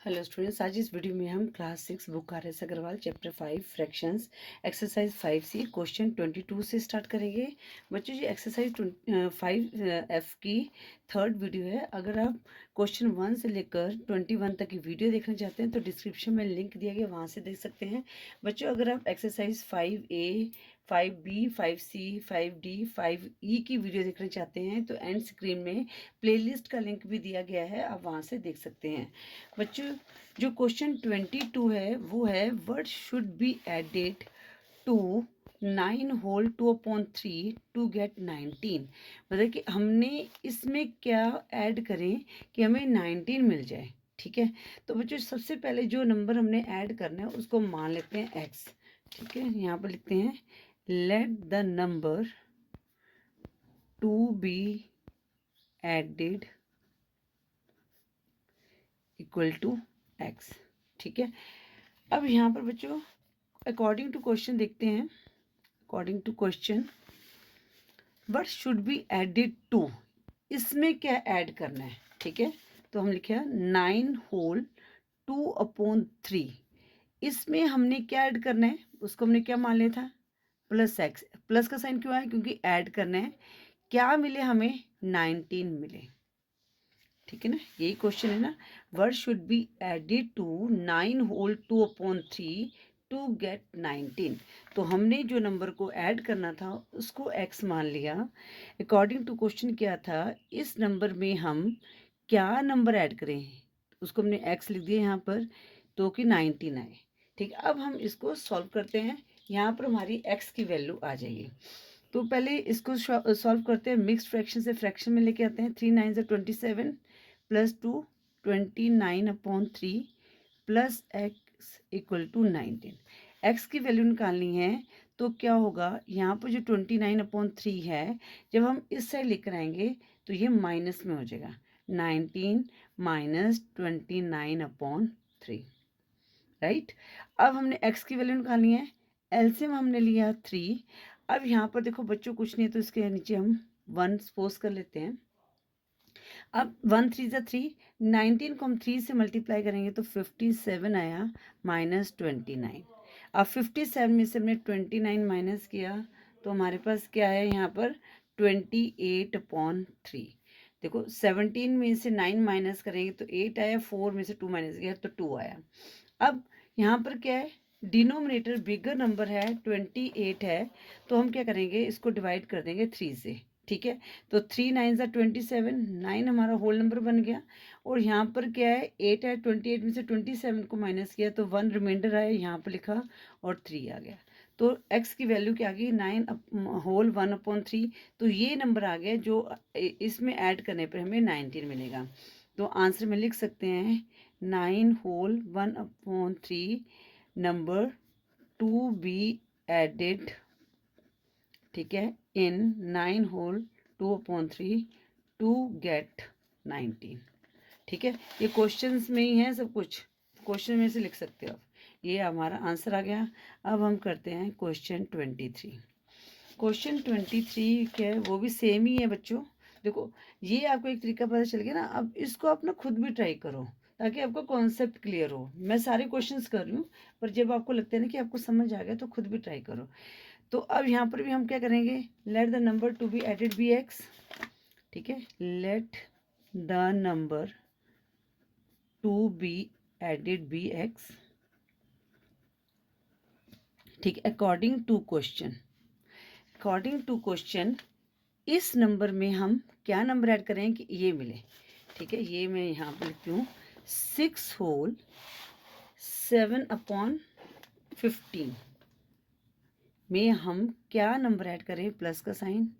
Hello students, आज इस video में हम class 6 book R S. Agarwal chapter 5 fractions exercise 5C question 22 से स्टार्ट करेंगे। बच्चों जी, एक्सरसाइज 5F की थर्ड वीडियो है। अगर आप क्वेश्चन 1 से लेकर 21 तक की वीडियो देखना चाहते हैं तो डिस्क्रिप्शन में लिंक दिया गया, वहाँ से देख सकते हैं। बच्चों, अगर आप exercise 5A 5B 5C 5D 5E की वीडियो देखना चाहते हैं तो एंड स्क्रीन में प्लेलिस्ट का लिंक भी दिया गया है, आप वहाँ से देख सकते हैं। बच्चों, जो क्वेश्चन 22 है वो है what should be added to 9 whole 2/3 to get 19। मतलब कि हमने इसमें क्या ऐड करें कि हमें 19 मिल जाए। ठीक है, तो बच्चों सबसे पहले जो नंबर हमने ऐड करना है उसको मान लेते हैं x। ठीक है, यहाँ पर लिखते हैं let the number to be added equal to x। ठीक है, अब यहाँ पर बच्चों अकॉर्डिंग टू क्वेश्चन देखते हैं। According to question what should be added to, इसमें क्या ऐड करना है। ठीक है, तो हम लिखे 9 होल 2/3। इसमें हमने क्या ऐड करना है, उसको हमने क्या मान लिया था, प्लस एक्स। प्लस का साइन क्यों आया, क्योंकि ऐड करना है। क्या मिले हमें, 19 मिले। ठीक है ना, यही क्वेश्चन है ना। Word should be added to 9 whole 2/3 to get 19। तो हमने जो नंबर को ऐड करना था उसको x मान लिया। अकॉर्डिंग टू क्वेश्चन क्या था, इस नंबर में हम क्या नंबर ऐड करें, उसको हमने x लिख दिया यहाँ पर, तो कि 19 आए। ठीक, अब हम इसको सॉल्व करते हैं। यहाँ पर हमारी x की वैल्यू आ जाएगी। तो पहले इसको सॉल्व करते हैं। मिक्स्ड फ्रैक्शन से फ्रैक्शन में लेके आते हैं। 3 9 27 plus 2 29/3 plus x equal to 19। x की वैल्यू निकालनी है तो क्या होगा, यहाँ पर जो 29/3 है जब हम इस साइड लेकर आएंगे तो ये माइनस में हो जाएगा। 19 माइनस 29/3, राइट। अब हमने x की वैल्यू निकालनी है। एलसीएम हमने लिया 3। अब यहाँ पर देखो बच्चों, कुछ नहीं है तो इसके नीचे हम 1 सपोज कर लेते हैं। अब 1 3 ज़ा 3, 19 को हम 3 से मल्टीप्लाई करेंगे तो 57 आया माइनस 29। अब 57 में से हमने 29 माइनस किया तो हमारे पास क्या है यहाँ पर 28/3। देखो 17 में से 9 माइनस करेंगे तो 8 आया, 4 में से 2 माइनस किया तो 2 आया। अब यहाँ पर क्या है, डिनोमिनेटर बिगर नंबर है 28 है, तो हम क्या करेंगे, इसको डिवाइड कर देंगे 3 से। ठीक है, तो 3 9 ज़ा 27, 9 हमारा होल नंबर बन गया। और यहाँ पर क्या है, 8 है, 28 में से 27 को माइनस किया तो 1 रिमाइंडर आया, यहाँ पर लिखा और 3 आ गया। तो x की वैल्यू क्या आ गई, 9 होल 1/3। तो ये नंबर आ गया जो इसमें ऐड करने पर हमें 19 मिलेगा। तो आंसर में लिख सकते हैं 9 whole 1/3 number to be added. ठीक है, इन 9 होल 2/3 टू गेट 19। ठीक है, ये क्वेश्चंस में ही है सब कुछ, क्वेश्चन में से लिख सकते हो आप। ये हमारा आंसर आ गया। अब हम करते हैं क्वेश्चन 23। क्वेश्चन 23 क्या है, वो भी सेम ही है बच्चों। देखो ये आपको एक तरीका पता चल गया ना। अब इसको आप ना खुद भी ट्राई करो ताकि आपको कॉन्सेप्ट क्लियर हो। मैं सारे क्वेश्चंस कर रही हूँ, पर जब आपको लगता है ना कि आपको समझ आ गया तो खुद भी ट्राई करो। तो अब यहाँ पर भी हम क्या करेंगे, let the number to be added be x. ठीक है, let the number to be added be x. ठीक, according to question. According to question इस नंबर में हम क्या नंबर ऐड करें कि ये मिले। ठीक है, ये मैं यहाँ पर लिखती हूँ 6 होल 7/15 में हम क्या नंबर ऐड करें, प्लस का साइन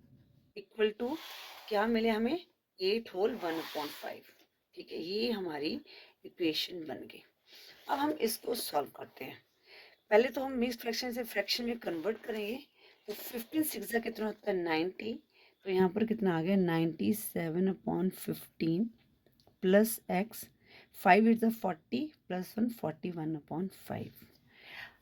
इक्वल टू क्या मिले हमें, 8 होल 1/5। ठीक है, ये हमारी इक्वेशन बन गई। अब हम इसको सॉल्व करते हैं। पहले तो हम मिक्स फ्रैक्शन से फ्रैक्शन में कन्वर्ट करेंगे। तो 15 6 कितना होता है 90। तो यहाँ पर कितना आ गया 97/15 प्लस एक्स, 5 8 40 प्लस 1 41/5।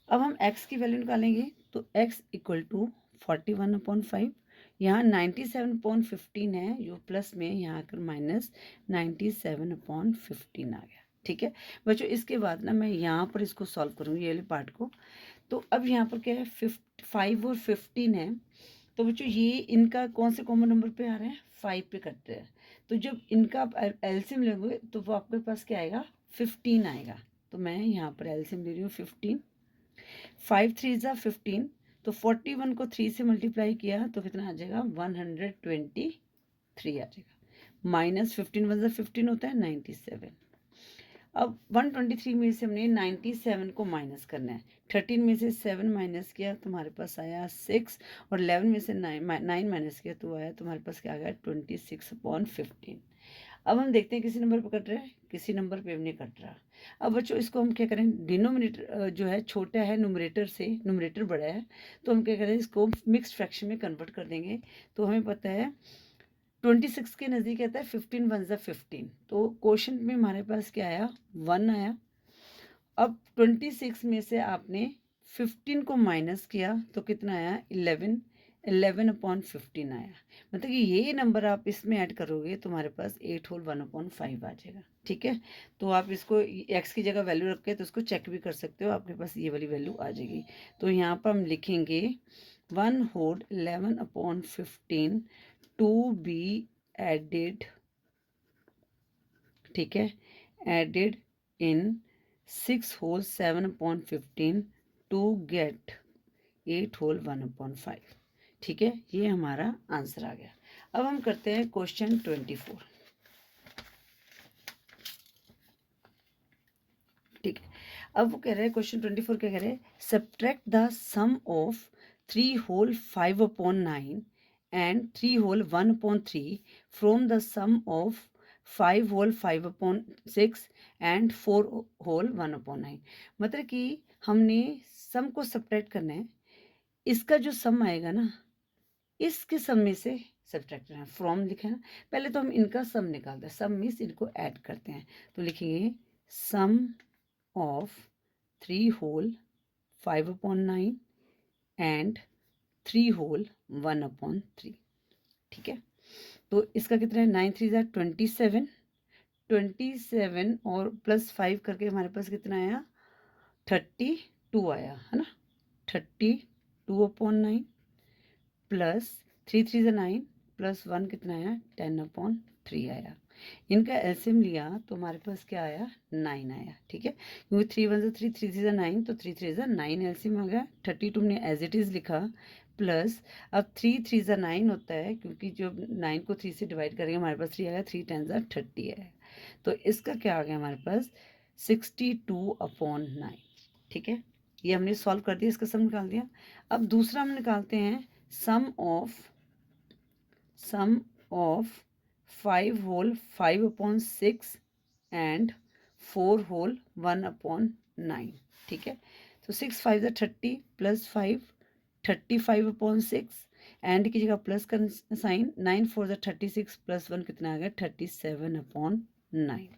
अब हम x की वैल्यू निकालेंगे तो x इक्वल टू 41/5। यहाँ 97/15 है जो प्लस में, यहाँ आकर माइनस 97/15 आ गया। ठीक है बच्चों। इसके बाद ना मैं यहाँ पर इसको सॉल्व करूँगी ये वाले पार्ट को। तो अब यहाँ पर क्या है 5 और 15 है। तो बच्चों ये इनका कौन से कॉमन नंबर पे आ रहे हैं 5 पे करते हैं। तो जब इनका आप एलसीएम लोगे तो वो आपके पास क्या आएगा 15 आएगा। तो मैं यहाँ पर एलसीएम ले रही हूँ 15। 5 3 ज़ा 15। तो 41 को 3 से मल्टीप्लाई किया तो कितना आ जाएगा 123 आ जाएगा। माइनस 15 1 ज़ा 15 होता है 97। अब 123 में से हमने 97 को माइनस करना है। 13 में से 7 माइनस किया तो हमारे पास आया 6 और 11 में से 9 माइनस किया तो आया तुम्हारे पास क्या आ गया 26/15। अब हम देखते हैं किसी नंबर पर कट रहा है, किसी नंबर पे नहीं कट रहा। अब बच्चों इसको हम क्या करें, डिनोमिनेटर जो है छोटा है न्यूमरेटर से, न्यूमरेटर बड़ा है, तो हम क्या करें इसको मिक्स्ड फ्रैक्शन में कन्वर्ट कर देंगे। तो हमें पता है 26 के नज़दीक आता है 15 1 ज़ा 15। तो क्वेश्चन में हमारे पास क्या आया 1 आया। अब 26 में से आपने 15 को माइनस किया तो कितना आया 11/15 आया। मतलब कि ये नंबर आप इसमें ऐड करोगे तो हमारे पास 8 होल 1/5 आ जाएगा। ठीक है, तो आप इसको x की जगह वैल्यू रख के तो इसको चेक भी कर सकते हो, आपके पास ये वाली वैल्यू आ जाएगी। तो यहाँ पर हम लिखेंगे 1 होल 11/15 टू बी एडेड, ठीक है, added in 6 whole 7/15 to get 8 whole 1/5। ठीक है, ये हमारा आंसर आ गया। अब हम करते हैं क्वेश्चन 24। ठीक है, अब वो कह रहे हैं क्वेश्चन 24 क्या कह रहे हैं, subtract the sum of 3 whole 5/9 and 3 whole 1/3 from the sum of 5 whole 5/6 and 4 whole 1/9। मतलब कि हमने सम को सब्ट्रैक्ट करना है, इसका जो सम आएगा ना इसके सम में से सब्ट्रैक्ट करना है। फ्रॉम लिखा है ना, पहले तो हम इनका सम निकालते हैं, सम मीन्स इनको ऐड करते हैं। तो लिखेंगे सम ऑफ 3 होल 5/9 एंड 3 होल 1/3। ठीक है, तो इसका कितना है 9 3 ज़ा 27, 27 और प्लस 5 करके हमारे पास कितना आया 32 आया है ना। 32/9 प्लस 3 3 ज़ा 9 प्लस 1 कितना आया 10/3 आया। इनका एलसीएम लिया तो हमारे पास क्या आया 9 आया। ठीक है, क्योंकि 3 1 ज़ा 3 3 3 ज़ा 9 तो 3 3 ज़ा 9 एलसीएम आ गया। 32 हमने एज इट इज़ लिखा प्लस अब 3 3 ज़ा 9 होता है, क्योंकि जो 9 को 3 से डिवाइड करेंगे हमारे पास 3 आएगा, 3 10 ज़ा 30 आया। तो इसका क्या आ गया हमारे पास 62/9। ठीक है, ये हमने सॉल्व कर दिया, इसका सम निकाल दिया। अब दूसरा हम निकालते हैं सम ऑफ 5 होल 5/6 एंड 4 होल 1/9। ठीक है, तो 6 5 ज़ा 30 प्लस 5 35/6 एंड की जगह प्लस का साइन, 9 4 ज़ा 36 प्लस 1 कितना आ गया 37/9।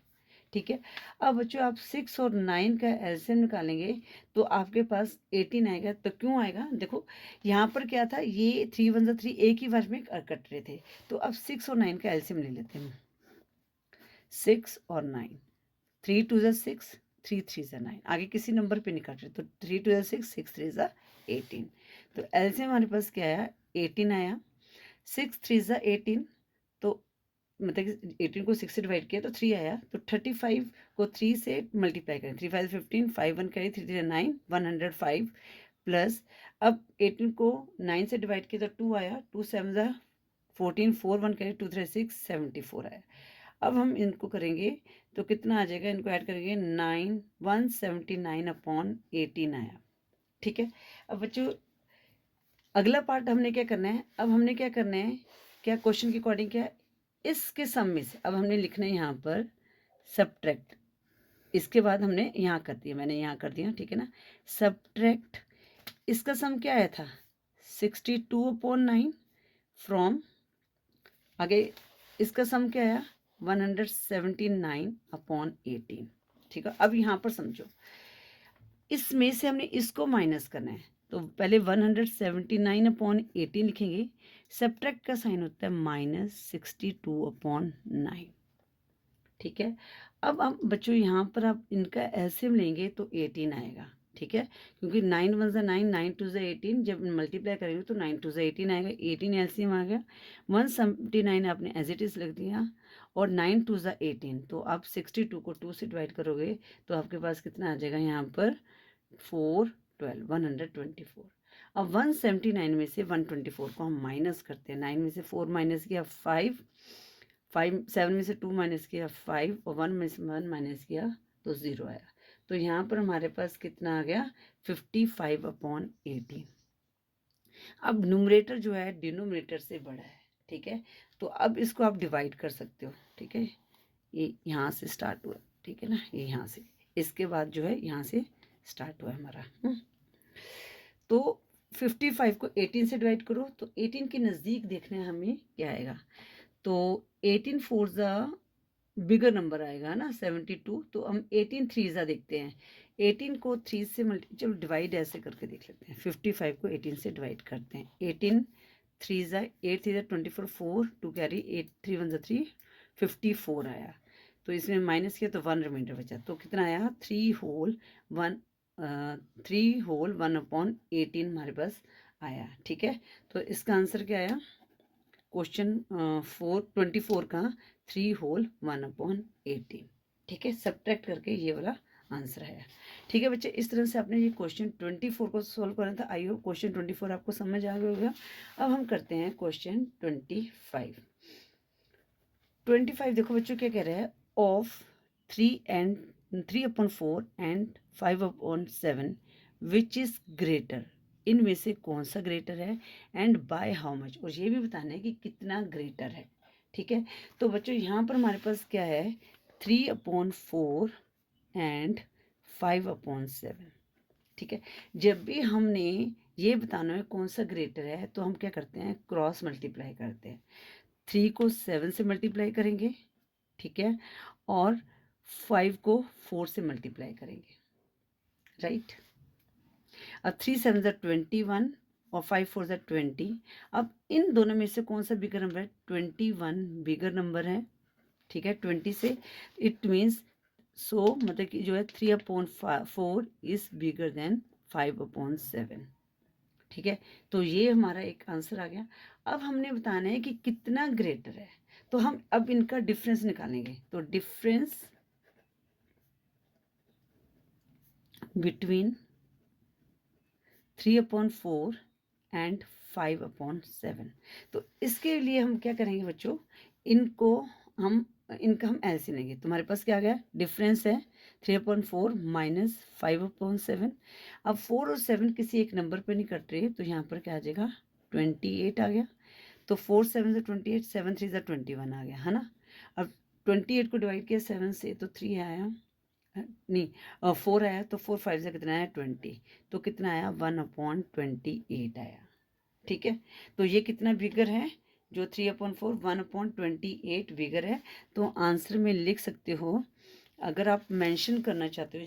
ठीक है, अब बच्चों आप 6 और 9 का एलसीएम निकालेंगे तो आपके पास 18 आएगा। तो क्यों आएगा, देखो यहाँ पर क्या था, ये 3 1 ज़ा 3 एक ही बार में कट रहे थे। तो अब 6 और 9 का एलसीएम ले लेते हैं। 6 और 9, 3 2 ज़ा 6, 3 3 ज़ा 9, आगे किसी नंबर पे नहीं कट रहे, तो 3 2 ज़ा 6, 6 3 ज़ा 18। तो एलसीएम हमारे पास क्या आया 18 आया। 6 3 ज़ा 18, तो मतलब कि 18 को 6 से डिवाइड किया तो 3 आया। तो 35 को 3 से मल्टीप्लाई करें, 3 5 15, 5 1 करें, 3 3 9, 105 प्लस अब 18 को 9 से डिवाइड किया तो 2 आया, 2 7 ज़ा 14, 4 1 करें, 2 3 6 74 आया। अब हम इनको करेंगे तो कितना आ जाएगा, इनको ऐड करेंगे 9 179/18 आया। ठीक है, अब बच्चों अगला पार्ट हमने क्या करना है, अब हमने क्या करना है, क्या क्वेश्चन के अकॉर्डिंग क्या इसके सम में से अब हमने लिखना है यहाँ पर सब्ट्रैक्ट। इसके बाद हमने यहाँ कर दिया, मैंने यहाँ कर दिया, ठीक है ना। सब्ट्रैक्ट इसका सम क्या आया था 62/9 फ्रॉम, आगे इसका सम क्या आया 179/18। ठीक है, अब यहाँ पर समझो इसमें से हमने इसको माइनस करना है, तो पहले 179/18 लिखेंगे। सब्ट्रैक्ट का साइन होता है -62/9। ठीक है। अब बच्चों यहाँ पर आप इनका एलसीएम लेंगे तो 18 आएगा, ठीक है, क्योंकि 9 वन ज़ा 9, 9 टू ज़ा 18, जब मल्टीप्लाई करेंगे तो 9 टू ज़ा 18 आएगा, 18 एलसीएम आ गया, 179 आपने एज इट इज़ लिख दिया, और 9 टू ज़ा 18, तो आप 62 को 2 से डिवाइड करोगे तो आपके पास कितना आ जाएगा यहाँ पर 412, 124। अब 179 में से 124 को हम माइनस करते हैं, 9 में से 4 माइनस किया 5, 7 में से 2 माइनस किया 5, और 1 में से 1 माइनस किया तो 0 आया। तो यहाँ पर हमारे पास कितना आ गया 55/18। अब न्यूमरेटर जो है डिनोमिनेटर से बड़ा है, ठीक है, तो अब इसको आप डिवाइड कर सकते हो, ठीक है, ये यहाँ से स्टार्ट हुआ, ठीक है ना, ये यहाँ से, इसके बाद जो है यहाँ से स्टार्ट हुआ हमारा। तो 55 को 18 से डिवाइड करो तो 18 के नज़दीक देखने हमें क्या आएगा, तो 18 फोर ज़ा बिगर नंबर आएगा ना 72, तो हम 18 थ्री ज़ा देखते हैं, 18 को 3 से चलो डिवाइड ऐसे करके देख लेते हैं, 55 को 18 से डिवाइड करते हैं, 18 3 ज़ा 8 3 ज़ा 24, 4 2 कैरी 8 3 1 ज़ा 3, 54 आया, तो इसमें माइनस किया तो 1 रिमाइंडर बचा, तो कितना आया 3 होल 1/18 हमारे पास आया, ठीक है। तो इसका आंसर क्या आया, क्वेश्चन 24 का 3 होल 1/18, ठीक है, सब्ट्रैक्ट करके ये वाला आंसर है, ठीक है बच्चे। इस तरह से आपने ये क्वेश्चन 24 को सॉल्व करना था। आई होप क्वेश्चन 24 आपको समझ आ गया होगा। अब हम करते हैं क्वेश्चन 25। देखो बच्चों क्या कह रहे हैं, of 3/4 and 5/7 which is greater, इनमें से कौन सा ग्रेटर है, एंड बाय हाउ मच, और ये भी बताना है कि कितना ग्रेटर है, ठीक है। तो बच्चों यहाँ पर हमारे पास क्या है 3/4 एंड 5/7, ठीक है। जब भी हमने ये बताना है कौन सा ग्रेटर है तो हम क्या करते हैं, क्रॉस मल्टीप्लाई करते हैं, 3 को 7 से मल्टीप्लाई करेंगे, ठीक है, और 5 को 4 से मल्टीप्लाई करेंगे, राइट। अब 3 7 ज़ा 21 और 5 4 ज़ा 20। अब इन दोनों में से कौन सा बिगर नंबर है, 21 बिगर नंबर है, ठीक है, 20 से, इट मीन्स सो मतलब कि जो है 3/4 इज बिगर देन 5/7, ठीक है। तो ये हमारा एक आंसर आ गया। अब हमने बताना है कि कितना ग्रेटर है, तो हम अब इनका डिफरेंस निकालेंगे, तो डिफरेंस बिटवीन 3/4 एंड 5/7। तो इसके लिए हम क्या करेंगे बच्चों, इनका हम एलसीएम लेंगे। तुम्हारे पास क्या आ गया, डिफरेंस है 3/4 माइनस 5/7। अब 4 और 7 किसी एक नंबर पे नहीं कट रही है, तो यहाँ पर क्या आ जाएगा 28 आ गया, तो 4 7 से 28, 7 3 से 21 आ गया, है ना। अब 28 को डिवाइड किया 7 से तो 3 आया, नहीं 4 आया, तो 4 5 से कितना आया 20, तो कितना आया 1/28 आया, ठीक है। तो ये कितना बिगर है, जो 3/4 1/28 बिगर है। तो आंसर में लिख सकते हो, अगर आप मेंशन करना चाहते हो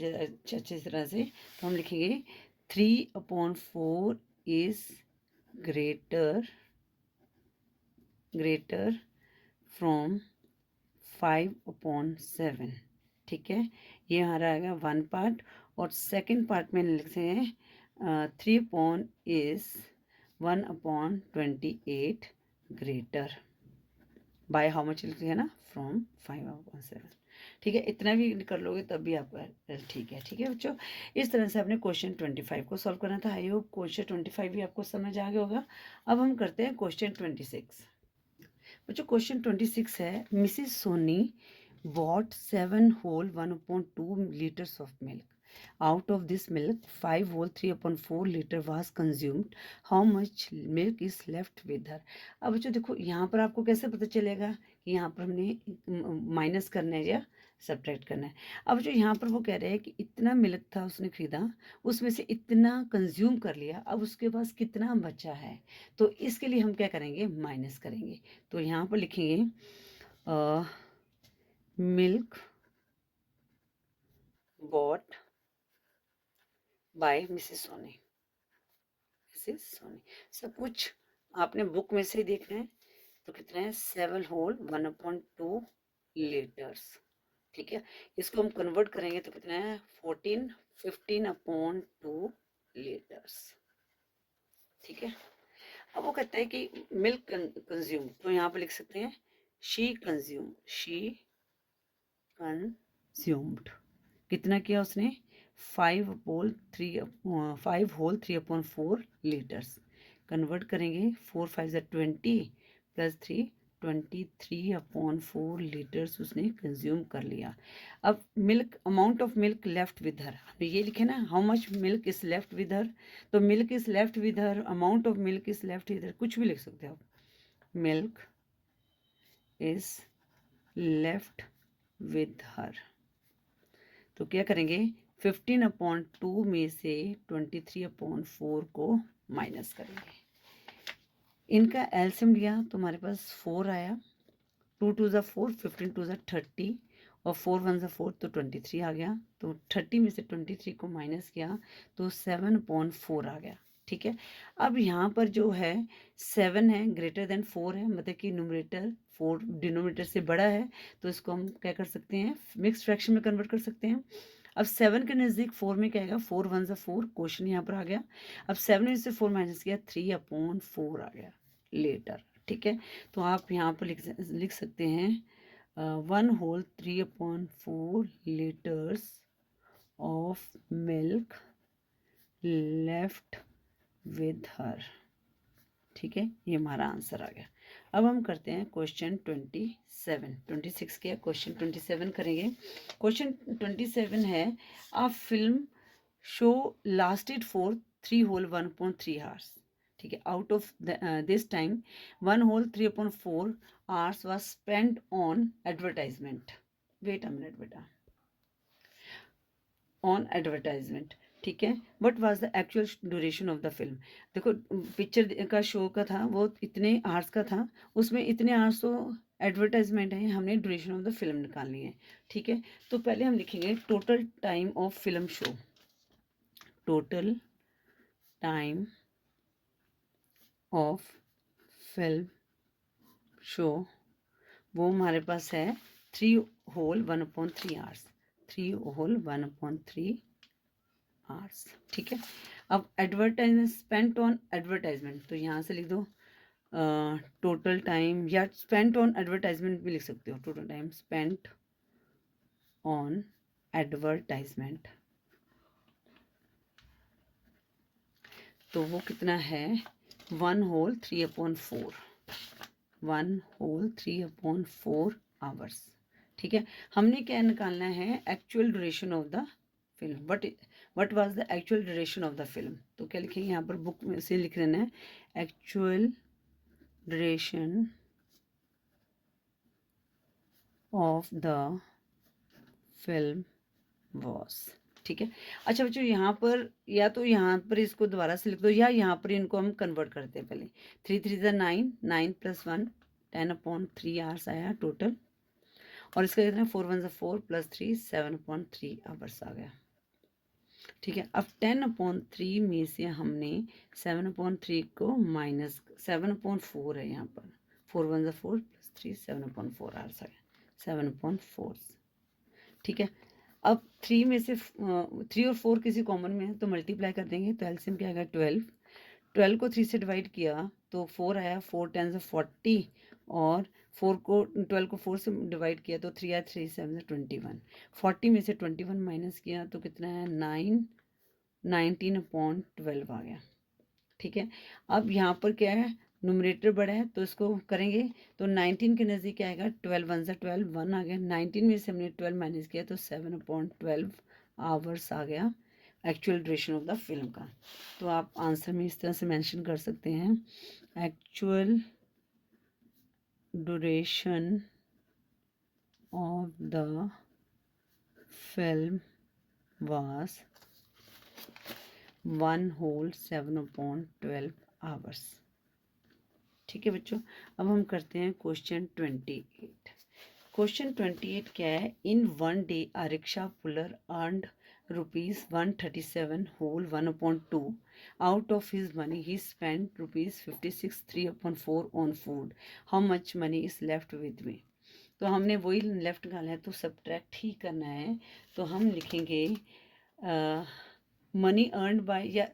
अच्छी तरह से, तो हम लिखेंगे 3/4 इज ग्रेटर फ्रॉम 5/7, ठीक है। ये हमारा आएगा वन पार्ट, और सेकंड पार्ट में लिखते हैं 3 is 1/28 greater by how much लिखते हैं ना, फ्रॉम 5/7, ठीक है। इतना भी कर लोगे तब भी आपका ठीक है बच्चों। इस तरह से आपने क्वेश्चन 25 को सॉल्व करना था। आई होप क्वेश्चन 25 भी आपको समझ आ गया होगा। अब हम करते हैं क्वेश्चन 26। बच्चों क्वेश्चन 26 है, Mrs Soni bought 7 whole 1/2 liters of milk. Out of this milk, 5 whole 3/4 liter was consumed. How much milk is left with her? अब बच्चों देखो यहाँ पर आपको कैसे पता चलेगा कि यहाँ पर हमने माइनस करना है या सब्ट्रैक्ट करना है। अब जो यहाँ पर वो कह रहे हैं कि इतना मिल्क था उसने खरीदा, उसमें से इतना कंज्यूम कर लिया, अब उसके पास कितना बचा है, तो इसके लिए हम क्या करेंगे, माइनस करेंगे। तो यहाँ पर लिखेंगे milk bought by Mrs Soni. सब कुछ आपने बुक में से ही देखना है। तो कितना है 7 होल 1/2 लीटर्स, ठीक है, इसको हम कन्वर्ट करेंगे तो कितना है 15 लीटर्स। ठीक है, अब वो कहता है कि मिल्क कंज्यूम, तो यहाँ पे लिख सकते हैं शी कंज्यूम्ड। कितना किया उसने 5 होल 3 लीटर्स। कन्वर्ट करेंगे 4 5 20 प्लस 3 23/4 लीटर्स उसने कंज्यूम कर लिया। अब milk, amount of milk left with her, हमने ये लिखे ना how much milk is left with her, तो milk is left with her, amount of milk is left with her, कुछ भी लिख सकते हो आप। Milk is left with her, तो क्या करेंगे 15/2 में से 23/4 को माइनस करेंगे। इनका एलसीएम लिया तो हमारे पास 4 आया, 2 2 ज़ा 4, 15 2 ज़ा 30 और 4 1 ज़ा 4 तो 23 आ गया। तो 30 में से 23 को माइनस किया तो 7/4 आ गया। ठीक है, अब यहाँ पर जो है 7 है ग्रेटर देन 4 है, मतलब कि न्यूमरेटर 4 डिनोमिनेटर से बड़ा है, तो इसको हम क्या कर सकते हैं मिक्स फ्रैक्शन में कन्वर्ट कर सकते हैं। अब 7 के नज़दीक 4 में क्या आएगा 4 1 ज़ा 4, क्वेश्चन यहाँ पर आ गया। अब 7 में से 4 माइनस किया 3/4 आ गया लीटर। ठीक है, तो आप यहाँ पर लिख सकते हैं 1 whole 3/4 litres of milk left with her. ठीक है, ये हमारा आंसर आ गया। अब हम करते हैं क्वेश्चन 27, 26 के क्वेश्चन 27 करेंगे। क्वेश्चन 27 है a film show lasted for 3 whole 1.3 hours. ठीक है, out of this time 1 whole 3/4 hours was spent on advertisement. Wait a minute बेटा, ऑन एडवर्टाइजमेंट। ठीक है, what was the actual duration of the film. देखो picture का show का था वो इतने आवर्स का था, उसमें इतने आवर्स तो एडवर्टाइजमेंट है, हमने ड्यूरेशन ऑफ द फिल्म निकालनी है। ठीक है, तो पहले हम लिखेंगे total time of film show. Total time of film show वो हमारे पास है 3 होल 1/3 आवर्स। 3 whole 1/3 hours. ठीक है, अब एडवर्टाइजमेंट स्पेंट ऑन एडवर्टाइजमेंट, तो यहाँ से लिख दो टोटल टाइम, या स्पेंट ऑन एडवर्टाइजमेंट भी लिख सकते हो, total time spent on advertisement, तो वो कितना है 1 होल 3/4, 1 होल 3/4 आवर्स। ठीक है, हमने क्या निकालना है actual duration of the film. What was the actual duration of the film, तो क्या लिखेंगे यहाँ पर बुक में से लिख लेना है actual duration of the film was. ठीक है, अच्छा बच्चों यहाँ पर या तो यहाँ पर इसको दोबारा से लिख दो, या यहाँ पर इनको हम कन्वर्ट करते हैं पहले। 3 3 ज़ा 9, 9 + 1 10/3 आवर्स आया टोटल, और इसका कितना 4 1 ज़ा 4 + 3 7/3 आवर्स आ गया। ठीक है, अब 10/3 में से हमने 7/3 को माइनस 7/4 है यहाँ पर, 4 1 ज़ा 4 + 3 7/4 आवर्स आ गया 7/4। ठीक है, अब 3 में से 3 और 4 किसी कॉमन में है तो मल्टीप्लाई कर देंगे, तो एलसीएम क्या आएगा 12। 12 को 3 से डिवाइड किया तो 4 आया, 4 10 40, और 4 को 12 को 4 से डिवाइड किया तो 3 आया, 3 7 21। 40 में से 21 माइनस किया तो कितना है 19/12 आ गया। ठीक है, अब यहाँ पर क्या है न्यूमरेटर बड़ा है तो इसको करेंगे, तो 19 के नज़दीक क्या आएगा 12 1 ज़ा 12 1 आ गया, 19 में से हमने 12 माइनस किया तो 7/12 आवर्स आ गया actual duration of the film का। तो आप आंसर में इस तरह से मेंशन कर सकते हैं actual duration of the film was 1 whole 7/12 hours. ठीक है बच्चों, अब हम करते हैं क्वेश्चन 28। क्वेश्चन 28 क्या है, इन 1 day a rickshaw puller earned ₹137 whole 1/2, out of his money he spent ₹56 3/4 on food, how much money is left with me। तो हमने वही लेफ्ट निकाला है, तो सब्ट्रैक्ट ही करना है। तो हम लिखेंगे मनी अर्नड बाय या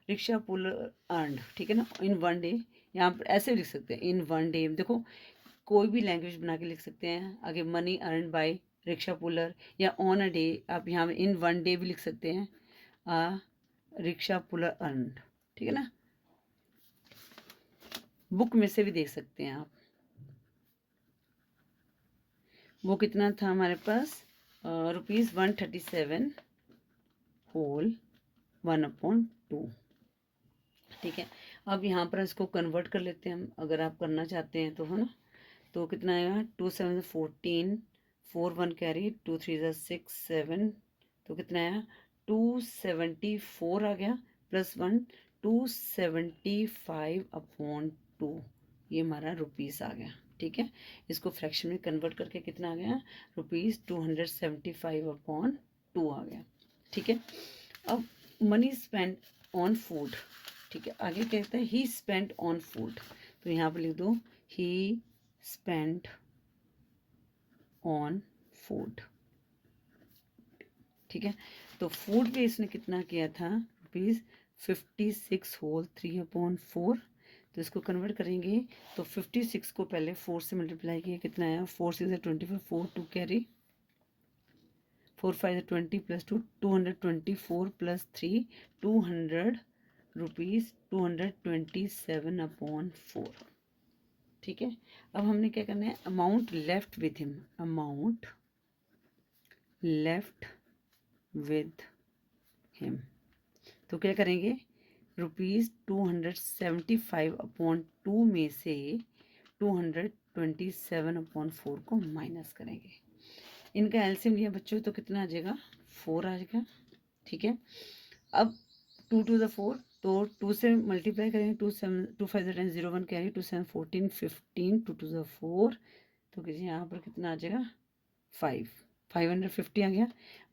रिक्शा पुलर अर्नड, ठीक है ना, इन वन डे। यहाँ पर ऐसे भी लिख सकते हैं इन वन डे, देखो कोई भी लैंग्वेज बना के लिख सकते हैं आगे, money earn by rickshaw puller या ऑन अ डे, आप यहाँ इन वन डे भी लिख सकते हैं रिक्शा पुलर अर्न, ठीक है ना। बुक में से भी देख सकते हैं आप, वो कितना था हमारे पास ₹137 होल 1/2, ठीक है। अब यहाँ पर इसको कन्वर्ट कर लेते हैं हम, अगर आप करना चाहते हैं तो, है ना। तो कितना आएगा 2 7 14, 4 1 कैरी, 2 3 6 7, तो कितना आया 274 आ गया, +1 275/2, ये हमारा रुपीज़ आ गया, ठीक है। इसको फ्रैक्शन में कन्वर्ट करके कितना आ गया ₹275/2 आ गया, ठीक है। अब मनी स्पेंड ऑन फूड, ठीक है। आगे कहता है ही स्पेंड ऑन फूड, तो यहाँ पर लिख दो ही स्पेंड ऑन फूड, ठीक है। तो फूड पे इसने कितना किया था ₹56 होल 3/4, तो इसको कन्वर्ट करेंगे तो 56 को पहले 4 से मल्टीप्लाई किया, कितना आया 4 6 24, 4 2 कैरी, 4 5 20 +2 224 +3 200 रुपीज़ 227/4, ठीक है। अब हमने क्या करना है amount left with him, amount left with him, तो क्या करेंगे ₹275/2 में से 227/4 को माइनस करेंगे। इनका एलसीएम लिया बच्चों तो कितना आ जाएगा 4 आ जाएगा, ठीक है। अब 2 to the 4, तो 2 से मल्टीप्लाई करेंगे, 2 5 10 0 1 कैरी, 2 7 14 15, 2 to the 4, तो किसी यहाँ पर कितना आ जाएगा 550 आ गया,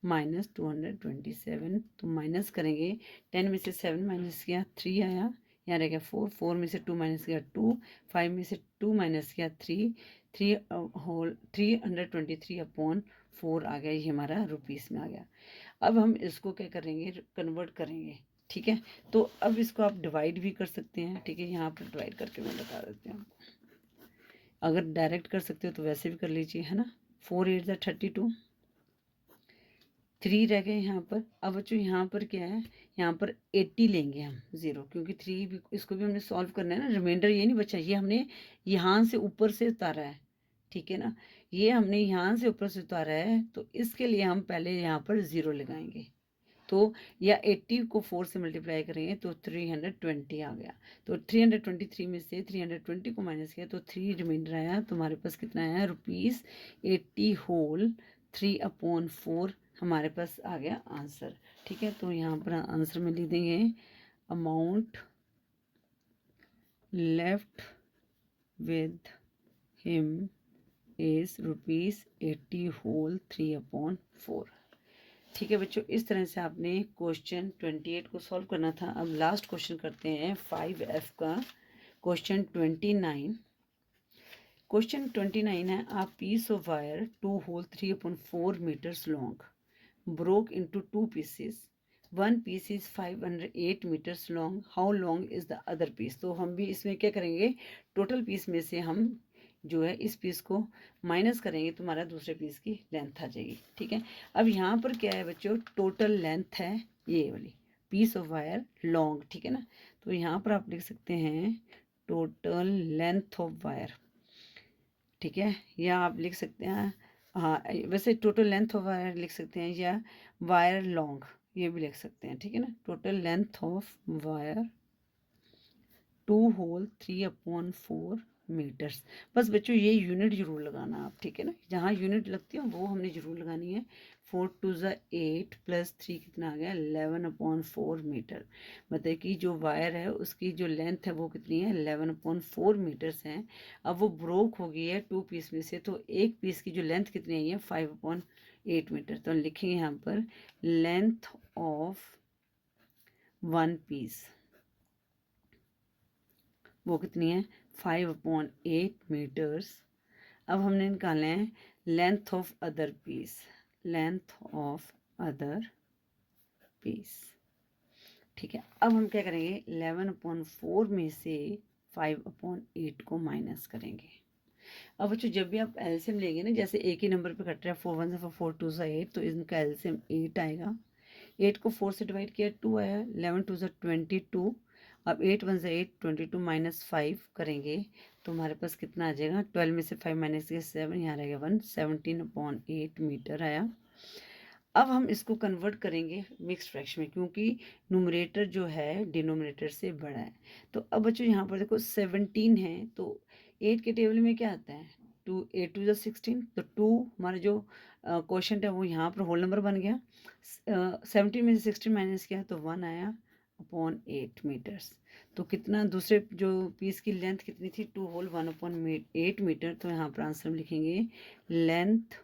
-227, तो माइनस करेंगे 10 में से 7 माइनस किया 3 आया, यहाँ रह गया 4, 4 में से 2 माइनस किया 2, 5 में से 2 माइनस किया 3, 323/4 आ गया, ये हमारा रुपीस में आ गया। अब हम इसको क्या करेंगे कन्वर्ट करेंगे, ठीक है। तो अब इसको आप डिवाइड भी कर सकते हैं, ठीक है। यहाँ पर डिवाइड करके मैं बता देती हूँ, अगर डायरेक्ट कर सकते हो तो वैसे भी कर लीजिए, है ना। 4 8 32, 3 रह गए यहाँ पर। अब बच्चों यहाँ पर क्या है, यहाँ पर 80 लेंगे हम 0, क्योंकि 3 भी इसको भी हमने सॉल्व करना है ना, रिमाइंडर ये नहीं बचा, ये हमने यहाँ से ऊपर से उतारा है, ठीक है ना। ये हमने यहाँ से ऊपर से उतारा है, तो इसके लिए हम पहले यहाँ पर 0 लगाएंगे, तो या 80 को 4 से मल्टीप्लाई करेंगे तो 320 आ गया, तो 323 में से 320 को माइनस किया तो 3 रिमाइंडर आया, तो हमारे पास कितना आया ₹80 होल 3/4 हमारे पास आ गया आंसर, ठीक है। तो यहाँ पर आंसर में लिख देंगे amount left with him is ₹80 whole 3/4, ठीक है बच्चों। इस तरह से आपने क्वेश्चन 28 को सॉल्व करना था। अब लास्ट क्वेश्चन करते हैं 5F का, क्वेश्चन 29। क्वेश्चन 29 है a piece of wire 2 whole 3/4 metres long broke into 2 pieces. One piece is 508 meters long. How long is the other piece? तो हम भी इसमें क्या करेंगे, टोटल पीस में से हम जो है इस पीस को माइनस करेंगे तो हमारा दूसरे पीस की लेंथ आ जाएगी, ठीक है। अब यहाँ पर क्या है बच्चों, टोटल लेंथ है ये वाली पीस ऑफ वायर लॉन्ग, ठीक है ना। तो यहाँ पर आप लिख सकते हैं टोटल लेंथ ऑफ वायर, ठीक है, या आप लिख सकते हैं, हाँ वैसे टोटल लेंथ ऑफ वायर लिख सकते हैं या वायर लॉन्ग ये भी लिख सकते हैं, ठीक है ना। Total length of wire 2 whole 3/4 metres. बस बच्चों ये यूनिट जरूर लगाना आप, ठीक है ना, जहाँ यूनिट लगती है वो हमने जरूर लगानी है। 4 2 8 +3 कितना आ गया 11/4 मीटर, मतलब कि जो वायर है उसकी जो लेंथ है वो कितनी है 11/4 मीटर्स है। अब वो ब्रोक हो गई है 2 पीस में से, तो एक पीस की जो लेंथ कितनी आई है 5/8 मीटर, तो लिखेंगे यहाँ पर लेंथ ऑफ 1 पीस वो कितनी है 5/8 मीटर्स। अब हमने निकाले हैं length of other piece, length of other piece. ठीक है, अब हम क्या करेंगे, 11/4 में से 5/8 को माइनस करेंगे। अब बच्चों जब भी आप एलसीएम लेंगे ना, जैसे एक ही नंबर पे कट रहा है, 4 1 4 4 2 8, तो इनका एलसीएम 8 आएगा। 8 को 4 से डिवाइड किया 2 आया, 11 2 22। अब 8 1 8, 22 माइनस 5 करेंगे तो हमारे पास कितना आ जाएगा, 12 में से 5 माइनस किया 7, यहाँ रहेगा 1, 17/8 मीटर आया। अब हम इसको कन्वर्ट करेंगे मिक्स फ्रैक्शन में, क्योंकि न्यूमरेटर जो है डिनोमिनेटर से बड़ा है। तो अब बच्चों यहाँ पर देखो 17 है, तो 8 के टेबल में क्या आता है, 2 8 2 16, तो 2 हमारा जो क्वेश्चन है वो यहाँ पर होल नंबर बन गया। 17 में से 16 माइनस किया तो 1 आया अपॉन 8 मीटर्स। तो कितना दूसरे जो पीस की लेंथ कितनी थी, 2 होल 1/8 मीटर। तो यहाँ पर आंसर हम लिखेंगे length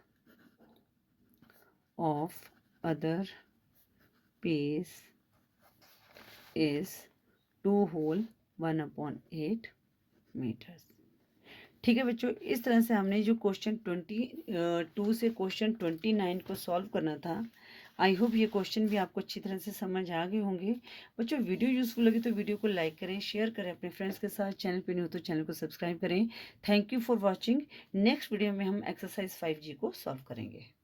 of other piece is 2 whole 1/8 meters। ठीक है बच्चों, इस तरह से हमने जो क्वेश्चन 22 से क्वेश्चन 29 को सॉल्व करना था। आई होप ये क्वेश्चन भी आपको अच्छी तरह से समझ आ गए होंगे। बच्चों वीडियो यूजफुल लगी तो वीडियो को लाइक करें, शेयर करें अपने फ्रेंड्स के साथ। चैनल पे नहीं हो तो चैनल को सब्सक्राइब करें। Thank you for watching. Next video में हम एक्सरसाइज 5G को सॉल्व करेंगे।